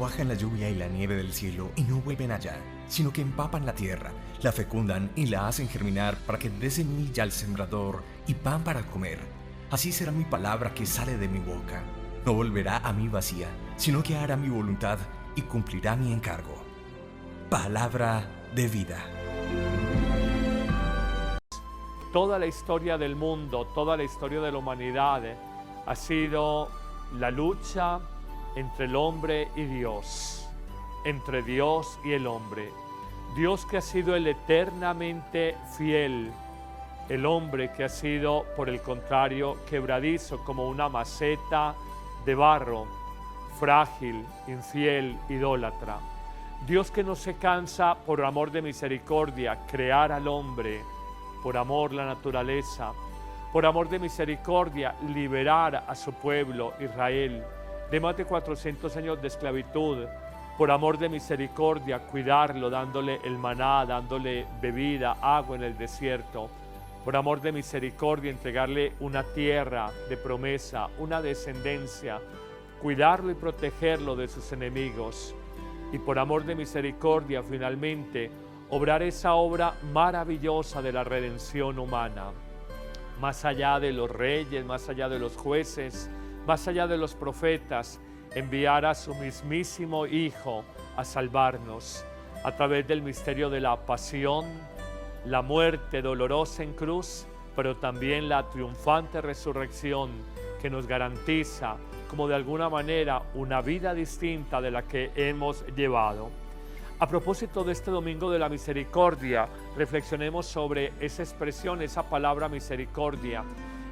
cuajan la lluvia y la nieve del cielo y no vuelven allá, sino que empapan la tierra, la fecundan y la hacen germinar para que dé semilla al sembrador y pan para comer. Así será mi palabra que sale de mi boca. No volverá a mí vacía, sino que hará mi voluntad y cumplirá mi encargo. Palabra de vida. Toda la historia del mundo, toda la historia de la humanidad ha sido la lucha entre el hombre y Dios, entre Dios y el hombre. Dios que ha sido el eternamente fiel, el hombre que ha sido, por el contrario, quebradizo como una maceta de barro, frágil, infiel, idólatra. Dios que no se cansa, por amor de misericordia, crear al hombre, por amor la naturaleza, por amor de misericordia, liberar a su pueblo, Israel, de más de 400 años de esclavitud, por amor de misericordia, cuidarlo, dándole el maná, dándole bebida, agua en el desierto, por amor de misericordia, entregarle una tierra de promesa, una descendencia, cuidarlo y protegerlo de sus enemigos, y por amor de misericordia, finalmente, obrar esa obra maravillosa de la redención humana, más allá de los reyes, más allá de los jueces, más allá de los profetas, enviar a su mismísimo Hijo a salvarnos a través del misterio de la pasión, la muerte dolorosa en cruz, pero también la triunfante resurrección que nos garantiza, como de alguna manera, una vida distinta de la que hemos llevado. A propósito de este Domingo de la Misericordia, reflexionemos sobre esa expresión, esa palabra misericordia.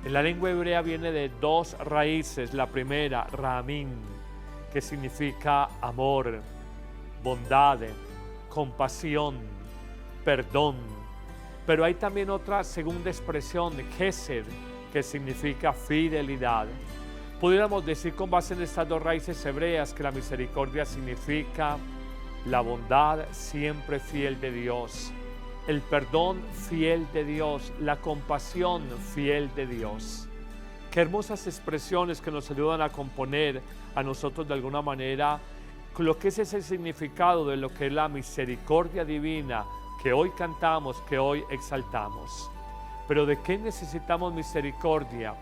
En la lengua hebrea viene de dos raíces. La primera, ramín, que significa amor, bondad, compasión, perdón. Pero hay también otra segunda expresión, gesed, que significa fidelidad. Pudiéramos decir con base en estas dos raíces hebreas que la misericordia significa la bondad siempre fiel de Dios, el perdón fiel de Dios, la compasión fiel de Dios. Qué hermosas expresiones que nos ayudan a componer a nosotros de alguna manera lo que es ese significado de lo que es la misericordia divina que hoy cantamos, que hoy exaltamos. Pero ¿de qué necesitamos misericordia?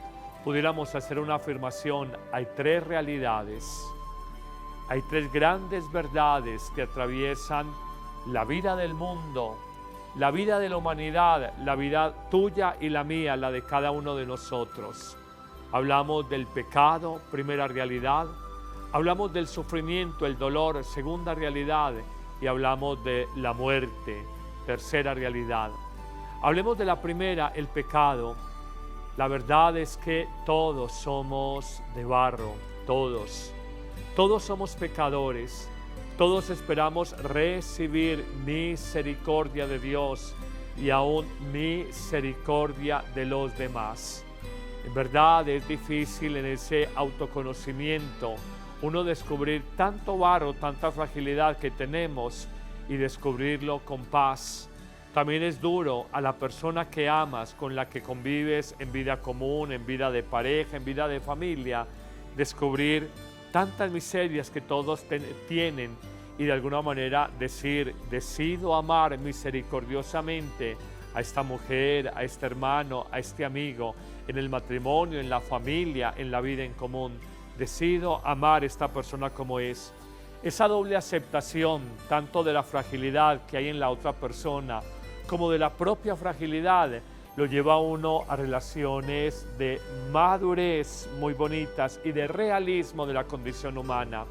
Pudiéramos hacer una afirmación. Hay tres realidades. Hay tres grandes verdades que atraviesan la vida del mundo, la vida de la humanidad, la vida tuya y la mía, la de cada uno de nosotros. Hablamos del pecado, primera realidad. Hablamos del sufrimiento, el dolor, segunda realidad. Y hablamos de la muerte, tercera realidad. Hablemos de la primera, el pecado. La verdad es que todos somos de barro, todos. Todos somos pecadores, todos esperamos recibir misericordia de Dios y aún misericordia de los demás. En verdad es difícil en ese autoconocimiento uno descubrir tanto barro, tanta fragilidad que tenemos y descubrirlo con paz. También es duro a la persona que amas, con la que convives en vida común, en vida de pareja, en vida de familia, descubrir tantas miserias que todos tienen y de alguna manera decir, decido amar misericordiosamente a esta mujer, a este hermano, a este amigo, en el matrimonio, en la familia, en la vida en común. Decido amar a esta persona como es. Esa doble aceptación, tanto de la fragilidad que hay en la otra persona, como de la propia fragilidad, lo lleva a uno a relaciones de madurez muy bonitas y de realismo de la condición humana.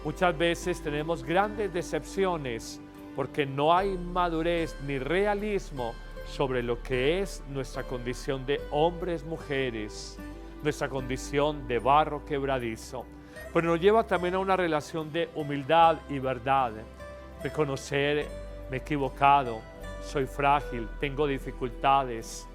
Muchas veces tenemos grandes decepciones porque no hay madurez ni realismo sobre lo que es nuestra condición de hombres, mujeres, nuestra condición de barro quebradizo. Pero nos lleva también a una relación de humildad y verdad. Reconocer, me he equivocado, soy frágil, tengo dificultades,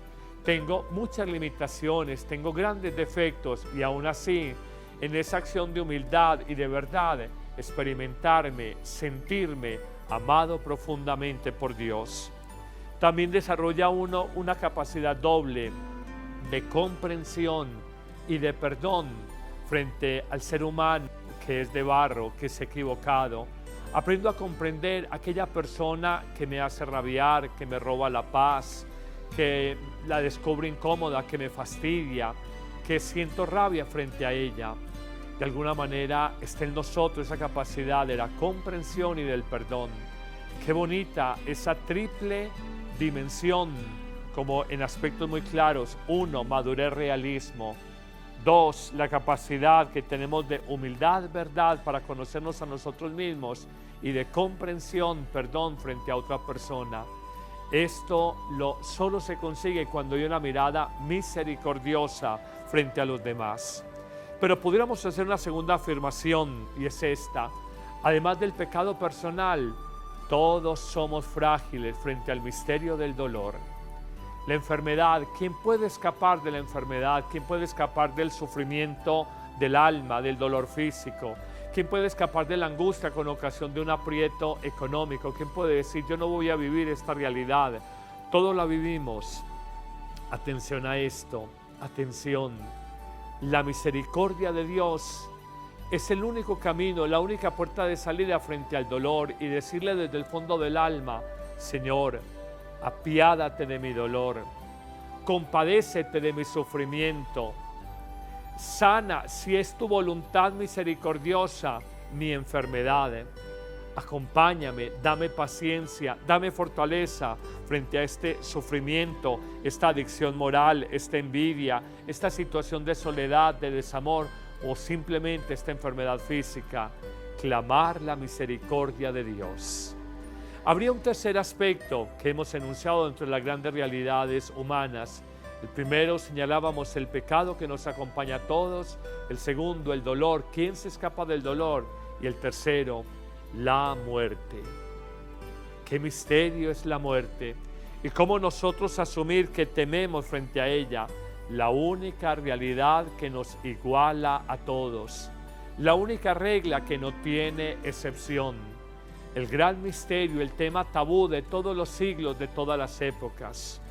tengo muchas limitaciones, tengo grandes defectos y aún así, en esa acción de humildad y de verdad, experimentarme, sentirme amado profundamente por Dios. También desarrolla uno una capacidad doble de comprensión y de perdón frente al ser humano que es de barro, que se ha equivocado. Aprendo a comprender a aquella persona que me hace rabiar, que me roba la paz, que la descubro incómoda, que me fastidia, que siento rabia frente a ella. De alguna manera está en nosotros esa capacidad de la comprensión y del perdón. Qué bonita esa triple dimensión, como en aspectos muy claros. 1, madurez, realismo. 2, la capacidad que tenemos de humildad, verdad, para conocernos a nosotros mismos, y de comprensión, perdón, frente a otra persona. Esto solo se consigue cuando hay una mirada misericordiosa frente a los demás. Pero pudiéramos hacer una segunda afirmación, y es esta: además del pecado personal, todos somos frágiles frente al misterio del dolor. La enfermedad, ¿quién puede escapar de la enfermedad? ¿Quién puede escapar del sufrimiento del alma, del dolor físico? ¿Quién puede escapar de la angustia con ocasión de un aprieto económico? ¿Quién puede decir, yo no voy a vivir esta realidad? Todos la vivimos. Atención a esto, atención. La misericordia de Dios es el único camino, la única puerta de salida frente al dolor, y decirle desde el fondo del alma: Señor, apiádate de mi dolor, compadécete de mi sufrimiento, sana, si es tu voluntad misericordiosa, mi enfermedad. Acompáñame, dame paciencia, dame fortaleza frente a este sufrimiento, esta adicción moral, esta envidia, esta situación de soledad, de desamor, o simplemente esta enfermedad física. Clamar la misericordia de Dios. Habría un tercer aspecto que hemos enunciado dentro de las grandes realidades humanas. El primero, señalábamos el pecado que nos acompaña a todos. El segundo, el dolor. ¿Quién se escapa del dolor? Y el tercero, la muerte. Qué misterio es la muerte, y cómo nosotros asumir que tememos frente a ella. La única realidad que nos iguala a todos, la única regla que no tiene excepción, el gran misterio, el tema tabú de todos los siglos, de todas las épocas.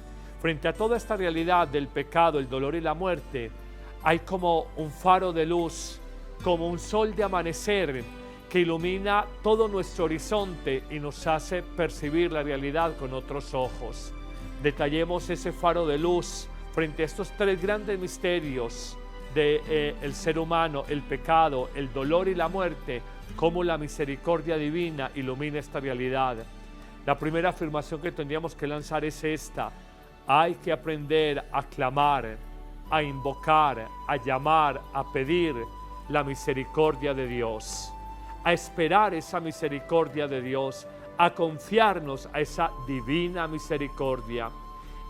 Frente a toda esta realidad del pecado, el dolor y la muerte, hay como un faro de luz, como un sol de amanecer que ilumina todo nuestro horizonte y nos hace percibir la realidad con otros ojos. Detallemos ese faro de luz frente a estos tres grandes misterios del ser humano: el pecado, el dolor y la muerte, cómo la misericordia divina ilumina esta realidad. La primera afirmación que tendríamos que lanzar es esta: hay que aprender a clamar, a invocar, a llamar, a pedir la misericordia de Dios, a esperar esa misericordia de Dios, a confiarnos a esa divina misericordia.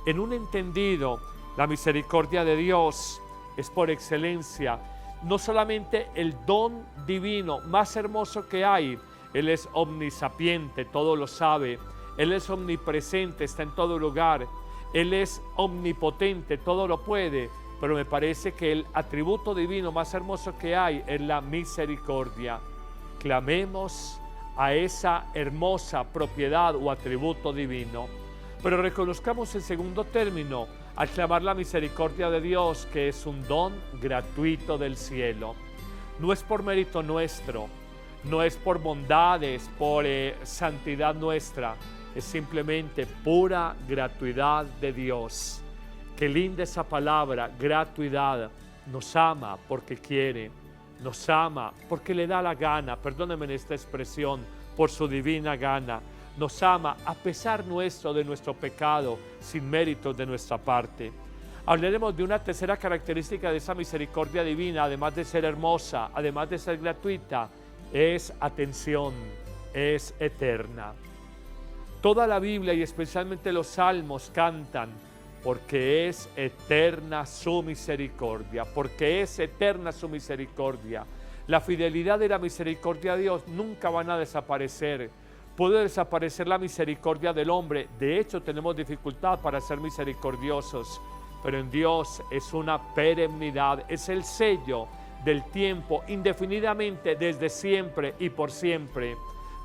En un entendido, la misericordia de Dios es por excelencia no solamente el don divino más hermoso que hay. Él es omnisapiente, todo lo sabe. Él es omnipresente, está en todo lugar. Él es omnipotente, todo lo puede. Pero me parece que el atributo divino más hermoso que hay es la misericordia. Clamemos a esa hermosa propiedad o atributo divino. Pero reconozcamos en segundo término, al clamar la misericordia de Dios, que es un don gratuito del cielo. No es por mérito nuestro, no es por bondades, por santidad nuestra, es simplemente pura gratuidad de Dios. Qué linda esa palabra, gratuidad. Nos ama porque quiere, nos ama porque le da la gana, perdónenme en esta expresión, por su divina gana. Nos ama a pesar nuestro, de nuestro pecado, sin méritos de nuestra parte. Hablaremos de una tercera característica de esa misericordia divina, además de ser hermosa, además de ser gratuita, es atención, es eterna. Toda la Biblia y especialmente los Salmos cantan: porque es eterna su misericordia, porque es eterna su misericordia. La fidelidad y la misericordia de Dios nunca van a desaparecer. Puede desaparecer la misericordia del hombre, de hecho tenemos dificultad para ser misericordiosos, pero en Dios es una perennidad, es el sello del tiempo, indefinidamente, desde siempre y por siempre.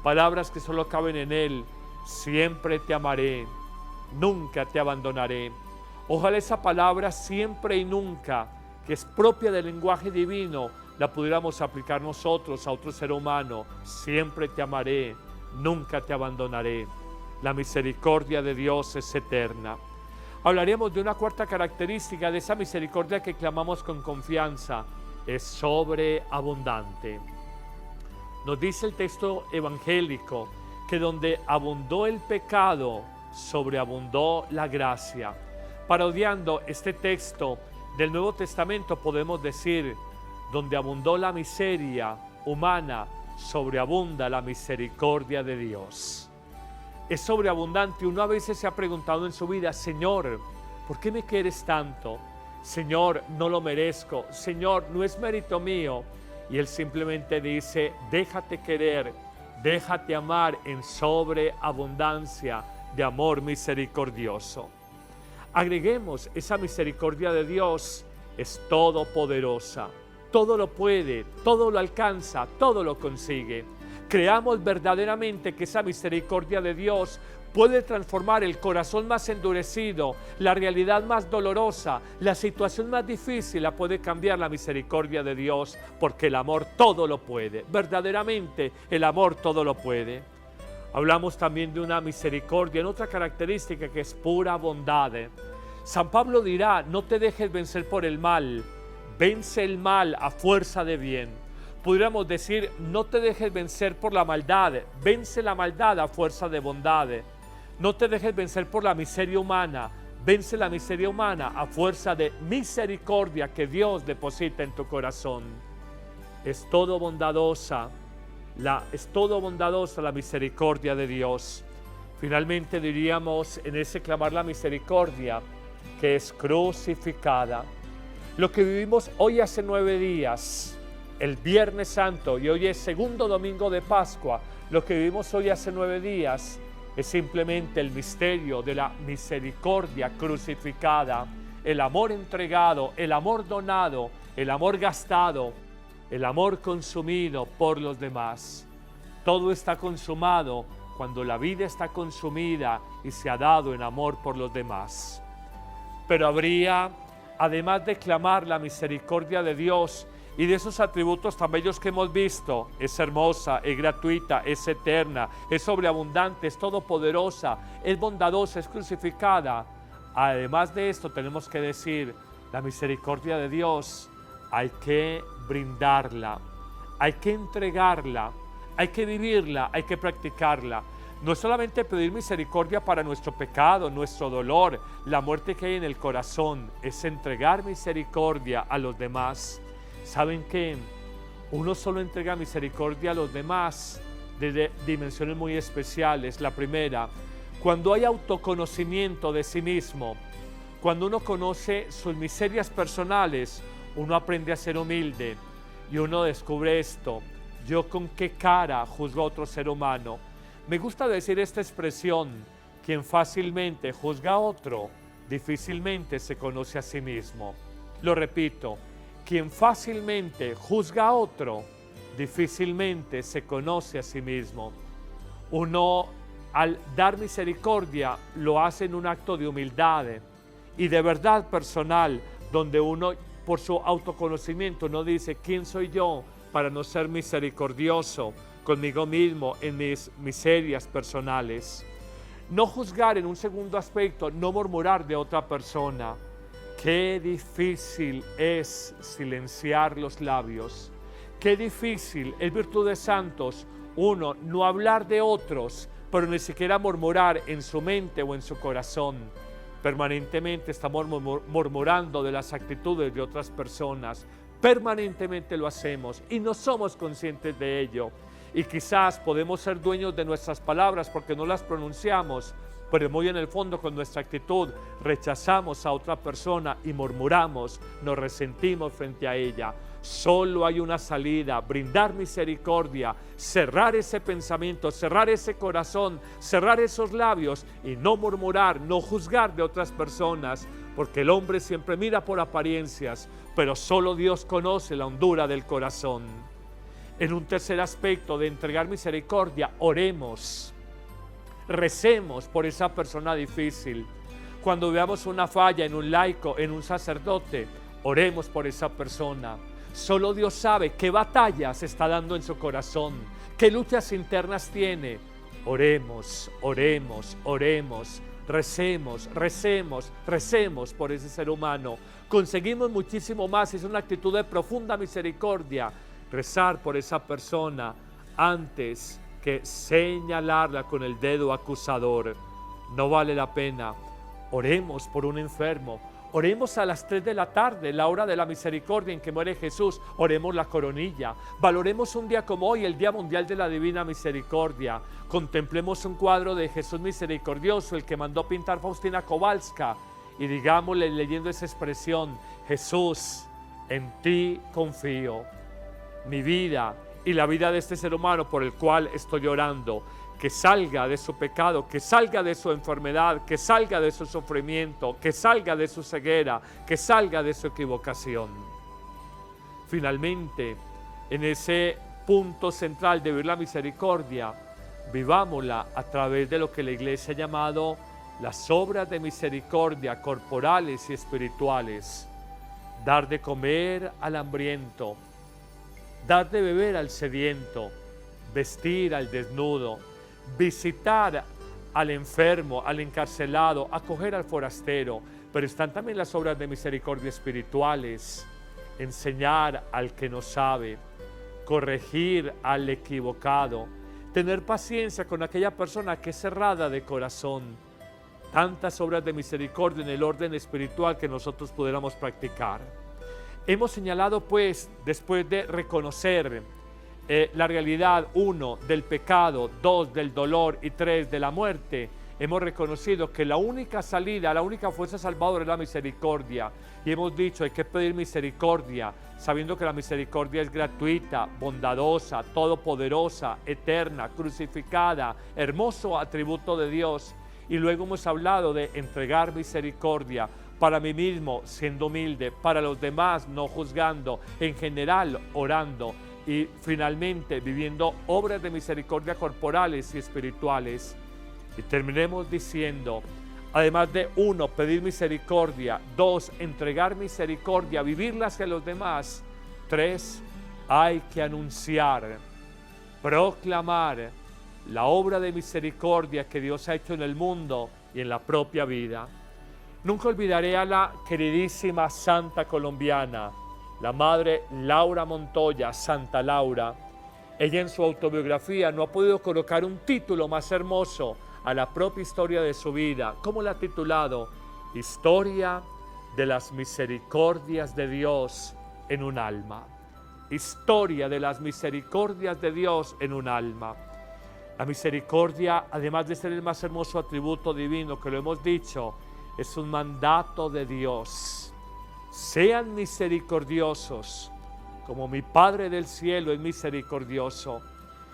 Palabras que solo caben en Él: siempre te amaré, nunca te abandonaré. Ojalá esa palabra siempre y nunca, que es propia del lenguaje divino, la pudiéramos aplicar nosotros a otro ser humano. Siempre te amaré, nunca te abandonaré. La misericordia de Dios es eterna. Hablaríamos de una cuarta característica de esa misericordia que clamamos con confianza. Es sobreabundante. Nos dice el texto evangélico que donde abundó el pecado, sobreabundó la gracia. Parodiando este texto del Nuevo Testamento podemos decir: donde abundó la miseria humana, sobreabunda la misericordia de Dios. Es sobreabundante. Uno a veces se ha preguntado en su vida: Señor, ¿por qué me quieres tanto? Señor, no lo merezco. Señor, no es mérito mío. Y Él simplemente dice: déjate querer, déjate amar en sobreabundancia de amor misericordioso. Agreguemos, esa misericordia de Dios es todopoderosa. Todo lo puede, todo lo alcanza, todo lo consigue. Creamos verdaderamente que esa misericordia de Dios puede transformar el corazón más endurecido, la realidad más dolorosa, la situación más difícil, la puede cambiar la misericordia de Dios, porque el amor todo lo puede. Verdaderamente el amor todo lo puede. Hablamos también de una misericordia en otra característica que es pura bondad. San Pablo dirá: no te dejes vencer por el mal, vence el mal a fuerza de bien. Podríamos decir: no te dejes vencer por la maldad, vence la maldad a fuerza de bondad. No te dejes vencer por la miseria humana, vence la miseria humana a fuerza de misericordia que Dios deposita en tu corazón. Es todo bondadosa la misericordia de Dios. Finalmente diríamos en ese clamar la misericordia que es crucificada. Lo que vivimos hoy hace 9 días, el Viernes Santo, y hoy es segundo domingo de Pascua, lo que vivimos hoy hace 9 días es simplemente el misterio de la misericordia crucificada, el amor entregado, el amor donado, el amor gastado, el amor consumido por los demás. Todo está consumado cuando la vida está consumida y se ha dado en amor por los demás. Pero habría, además de clamar la misericordia de Dios y de esos atributos tan bellos que hemos visto, es hermosa, es gratuita, es eterna, es sobreabundante, es todopoderosa, es bondadosa, es crucificada. Además de esto tenemos que decir, la misericordia de Dios hay que brindarla, hay que entregarla, hay que vivirla, hay que practicarla. No es solamente pedir misericordia para nuestro pecado, nuestro dolor, la muerte que hay en el corazón, es entregar misericordia a los demás. ¿Saben qué? Uno solo entrega misericordia a los demás desde dimensiones muy especiales. La primera, cuando hay autoconocimiento de sí mismo, cuando uno conoce sus miserias personales, uno aprende a ser humilde y uno descubre esto: yo con qué cara juzgo a otro ser humano. Me gusta decir esta expresión: quien fácilmente juzga a otro, difícilmente se conoce a sí mismo. Lo repito: quien fácilmente juzga a otro, difícilmente se conoce a sí mismo. Uno, al dar misericordia, lo hace en un acto de humildad y de verdad personal, donde uno, por su autoconocimiento, no dice: ¿quién soy yo para no ser misericordioso conmigo mismo en mis miserias personales? No juzgar, en un segundo aspecto, no murmurar de otra persona. Qué difícil es silenciar los labios. Qué difícil, es virtud de santos, uno, no hablar de otros, pero ni siquiera murmurar en su mente o en su corazón. Permanentemente estamos murmurando de las actitudes de otras personas. Permanentemente lo hacemos y no somos conscientes de ello. Y quizás podemos ser dueños de nuestras palabras porque no las pronunciamos, pero muy en el fondo con nuestra actitud rechazamos a otra persona y murmuramos, nos resentimos frente a ella. Solo hay una salida: brindar misericordia, cerrar ese pensamiento, cerrar ese corazón, cerrar esos labios y no murmurar, no juzgar de otras personas, porque el hombre siempre mira por apariencias, pero solo Dios conoce la hondura del corazón. En un tercer aspecto de entregar misericordia, oremos. Recemos por esa persona difícil. Cuando veamos una falla en un laico, en un sacerdote, oremos por esa persona. Solo Dios sabe qué batallas está dando en su corazón, qué luchas internas tiene. Oremos, oremos, oremos, recemos, recemos, recemos por ese ser humano. Conseguimos muchísimo más, es una actitud de profunda misericordia, rezar por esa persona antes que señalarla con el dedo acusador. No vale la pena. Oremos por un enfermo. Oremos a las 3 de la tarde, la hora de la misericordia en que muere Jesús. Oremos la coronilla. Valoremos un día como hoy, el Día Mundial de la Divina Misericordia. Contemplemos un cuadro de Jesús misericordioso, el que mandó pintar Faustina Kowalska. Y digámosle, leyendo esa expresión: Jesús, en ti confío. Mi vida y la vida de este ser humano por el cual estoy orando, que salga de su pecado, que salga de su enfermedad, que salga de su sufrimiento, que salga de su ceguera, que salga de su equivocación. Finalmente, en ese punto central de vivir la misericordia, vivámosla a través de lo que la Iglesia ha llamado las obras de misericordia corporales y espirituales. Dar de comer al hambriento, dar de beber al sediento, vestir al desnudo, visitar al enfermo, al encarcelado, acoger al forastero. Pero están también las obras de misericordia espirituales: enseñar al que no sabe, corregir al equivocado, tener paciencia con aquella persona que es cerrada de corazón. Tantas obras de misericordia en el orden espiritual que nosotros pudiéramos practicar. Hemos señalado, pues, después de reconocer la realidad, 1, del pecado, 2, del dolor y 3, de la muerte, hemos reconocido que la única salida, la única fuerza salvadora es la misericordia. Y hemos dicho, hay que pedir misericordia, sabiendo que la misericordia es gratuita, bondadosa, todopoderosa, eterna, crucificada, hermoso atributo de Dios. Y luego hemos hablado de entregar misericordia para mí mismo, siendo humilde, para los demás, no juzgando, en general, orando, y finalmente viviendo obras de misericordia corporales y espirituales. Y terminemos diciendo, además de 1, pedir misericordia; 2, entregar misericordia, vivirla hacia los demás; 3, hay que anunciar, proclamar la obra de misericordia que Dios ha hecho en el mundo y en la propia vida. Nunca olvidaré a la queridísima santa colombiana, la madre Laura Montoya, Santa Laura. Ella en su autobiografía no ha podido colocar un título más hermoso a la propia historia de su vida. ¿Cómo la ha titulado? Historia de las misericordias de Dios en un alma. Historia de las misericordias de Dios en un alma. La misericordia, además de ser el más hermoso atributo divino, que lo hemos dicho, es un mandato de Dios. Sean misericordiosos, como mi Padre del cielo es misericordioso.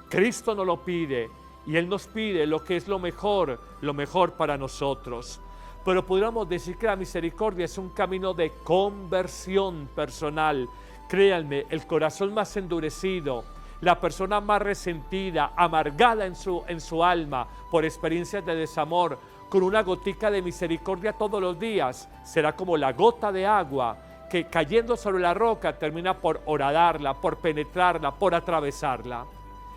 Cristo nos lo pide, y Él nos pide lo que es lo mejor para nosotros. Pero podríamos decir que la misericordia es un camino de conversión personal. Créanme, el corazón más endurecido, la persona más resentida, amargada en su alma por experiencias de desamor, con una gotica de misericordia todos los días, será como la gota de agua que cayendo sobre la roca termina por horadarla, por penetrarla, por atravesarla.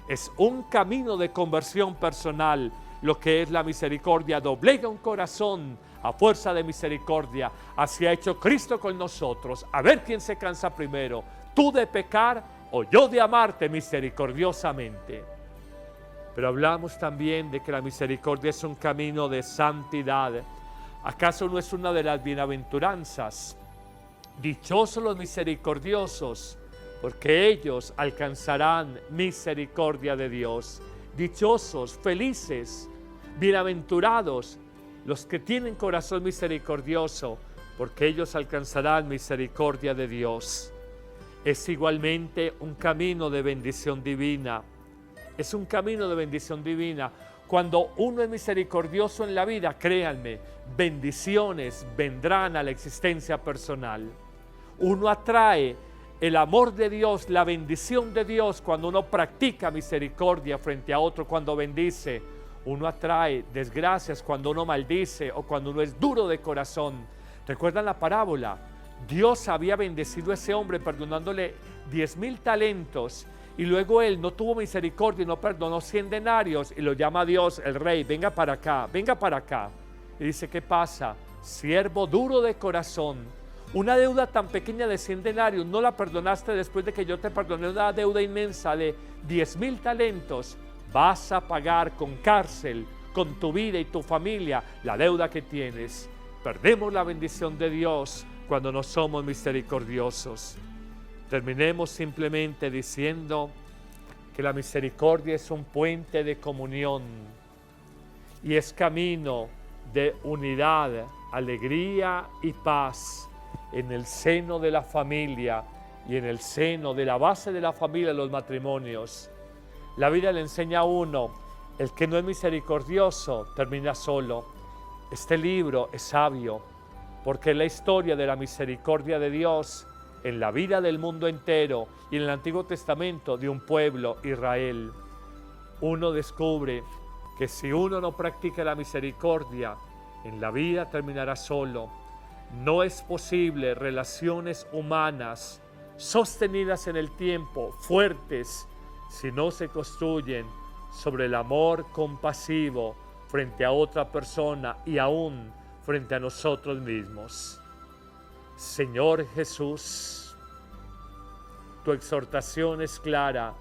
Es un camino de conversión personal lo que es la misericordia. Doblega un corazón a fuerza de misericordia. Así ha hecho Cristo con nosotros. A ver quién se cansa primero, tú de pecar o yo de amarte misericordiosamente. Pero hablamos también de que la misericordia es un camino de santidad. ¿Acaso no es una de las bienaventuranzas? Dichosos los misericordiosos, porque ellos alcanzarán misericordia de Dios. Dichosos, felices, bienaventurados los que tienen corazón misericordioso, porque ellos alcanzarán misericordia de Dios. Es igualmente un camino de bendición divina. Es un camino de bendición divina. Cuando uno es misericordioso en la vida, créanme, bendiciones vendrán a la existencia personal. Uno atrae el amor de Dios, la bendición de Dios cuando uno practica misericordia frente a otro, cuando bendice. Uno atrae desgracias cuando uno maldice o cuando uno es duro de corazón. ¿Recuerdan la parábola? Dios había bendecido a ese hombre perdonándole 10,000 talentos y luego él no tuvo misericordia y no perdonó 100 denarios y lo llama a Dios, el rey, venga para acá, venga para acá. Y dice, ¿qué pasa? Siervo duro de corazón, una deuda tan pequeña de 100 denarios, no la perdonaste después de que yo te perdoné una deuda inmensa de 10,000 talentos, vas a pagar con cárcel, con tu vida y tu familia, la deuda que tienes. Perdemos la bendición de Dios cuando no somos misericordiosos. Terminemos simplemente diciendo que la misericordia es un puente de comunión y es camino de unidad, alegría y paz en el seno de la familia y en el seno de la base de la familia, los matrimonios. La vida le enseña a uno, el que no es misericordioso termina solo. Este libro es sabio porque es la historia de la misericordia de Dios en la vida del mundo entero y en el Antiguo Testamento de un pueblo, Israel. Uno descubre que si uno no practica la misericordia, en la vida terminará solo. No es posible relaciones humanas sostenidas en el tiempo, fuertes, si no se construyen sobre el amor compasivo frente a otra persona y aún frente a nosotros mismos. Señor Jesús, tu exhortación es clara,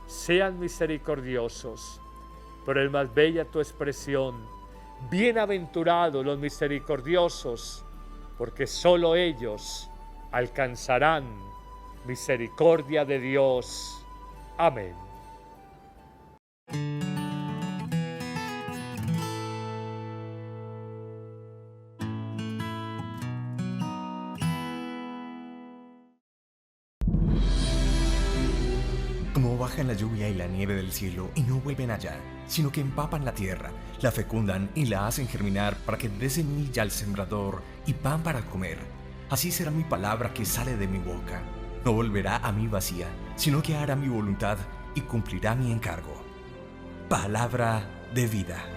sean misericordiosos, pero es más bella tu expresión, bienaventurados los misericordiosos, porque solo ellos alcanzarán misericordia de Dios. Amén. Como bajan la lluvia y la nieve del cielo y no vuelven allá, sino que empapan la tierra, la fecundan y la hacen germinar para que dé semilla al sembrador y pan para comer. Así será mi palabra que sale de mi boca. No volverá a mí vacía, sino que hará mi voluntad y cumplirá mi encargo. Palabra de vida.